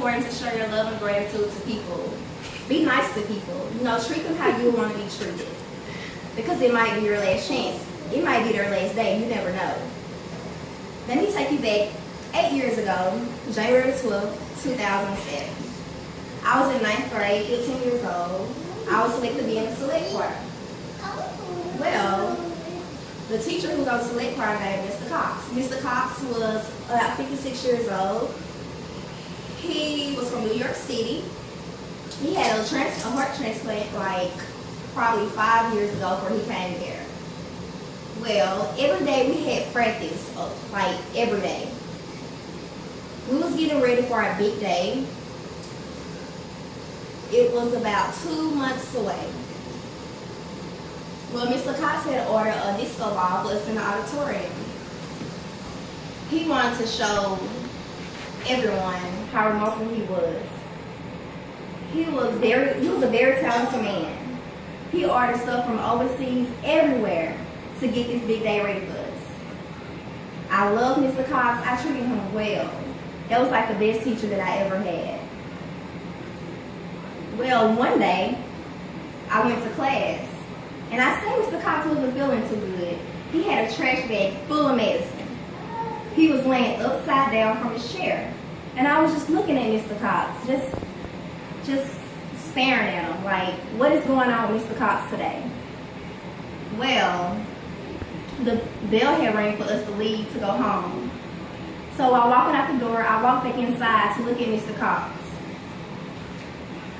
important to show your love and gratitude to people. Be nice to people. You know, treat them how you want to be treated. Because it might be your last chance. It might be their last day. You never know. Let me take you back 8 years ago, January 12th, 2007. I was in 9th grade, 15 years old. I was selected to be in the select choir. Well, the teacher who was on the select choir named Mr. Cox. Mr. Cox was about 56 years old. He was from New York City. He had a heart transplant like probably 5 years ago before he came here. Well, every day we had practice, like every day. We was getting ready for our big day. It was about 2 months away. Well, Mr. Cox had ordered a disco ball for us in the auditorium. He wanted to show everyone how remarkable he was. He was a very talented man. He ordered stuff from overseas, everywhere, to get this big day ready for us. I love Mr. Cox. I treated him well. That was like the best teacher that I ever had. Well, one day, I went to class, and I seen Mr. Cox wasn't feeling too good. He had a trash bag full of medicine. He was laying upside down from his chair. And I was just looking at Mr. Cox, just staring at him, like, what is going on with Mr. Cox today? Well, the bell had rang for us to leave to go home. So while walking out the door, I walked back inside to look at Mr. Cox.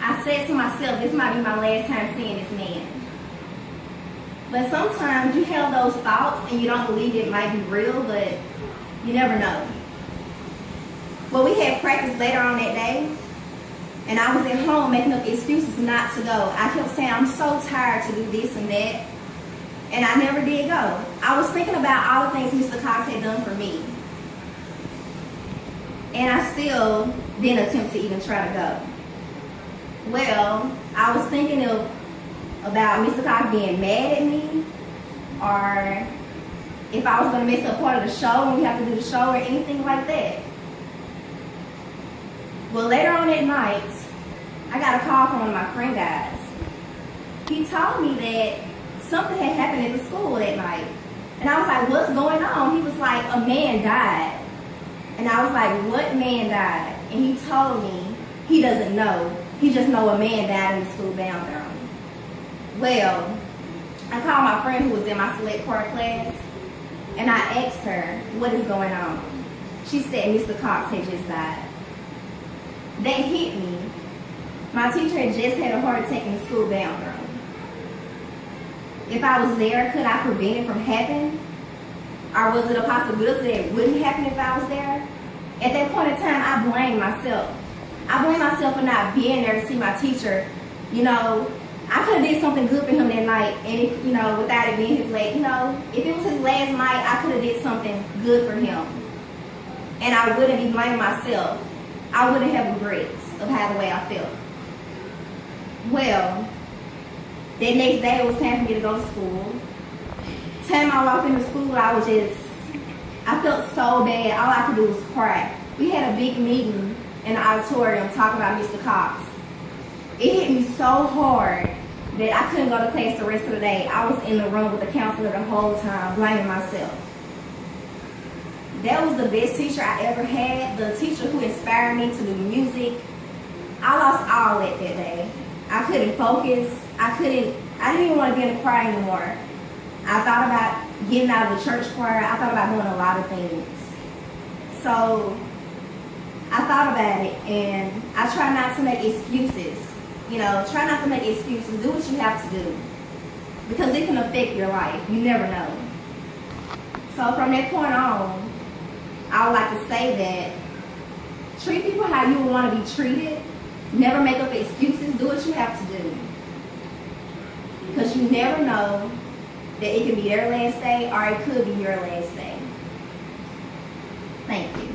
I said to myself, this might be my last time seeing this man. But sometimes you have those thoughts and you don't believe it might be real, but you never know. Well, we had practice later on that day, and I was at home making up excuses not to go. I kept saying, I'm so tired to do this and that, and I never did go. I was thinking about all the things Mr. Cox had done for me, and I still didn't attempt to even try to go. Well, I was thinking about Mr. Cox being mad at me, or if I was going to miss a part of the show when we have to do the show or anything like that. Well, later on that night, I got a call from one of my friend guys. He told me that something had happened at the school that night. And I was like, what's going on? He was like, a man died. And I was like, what man died? And he told me he doesn't know. He just know a man died in the school bathroom. Well, I called my friend who was in my select choir class, and I asked her, what is going on? She said, Mr. Cox had just died. That hit me. My teacher had just had a heart attack in the school bathroom. If I was there, could I prevent it from happening? Or was it a possibility that it wouldn't happen if I was there? At that point in time, I blamed myself. I blamed myself for not being there to see my teacher. You know, I could have did something good for him that night, and if, you know, without it being his last, you know, if it was his last night, I could have did something good for him. And I wouldn't be blaming myself. I wouldn't have regrets of how the way I felt. Well, that next day it was time for me to go to school. The time I walked into school, I felt so bad. All I could do was cry. We had a big meeting in the auditorium talking about Mr. Cox. It hit me so hard that I couldn't go to class the rest of the day. I was in the room with the counselor the whole time, blaming myself. That was the best teacher I ever had, the teacher who inspired me to do music. I lost all that day. I couldn't focus. I didn't even want to be in the choir anymore. I thought about getting out of the church choir. I thought about doing a lot of things. So I thought about it, and I try not to make excuses. You know, try not to make excuses. Do what you have to do, because it can affect your life. You never know. So from that point on, I would like to say that treat people how you would want to be treated. Never make up excuses. Do what you have to do, because you never know that it could be their last day or it could be your last day. Thank you.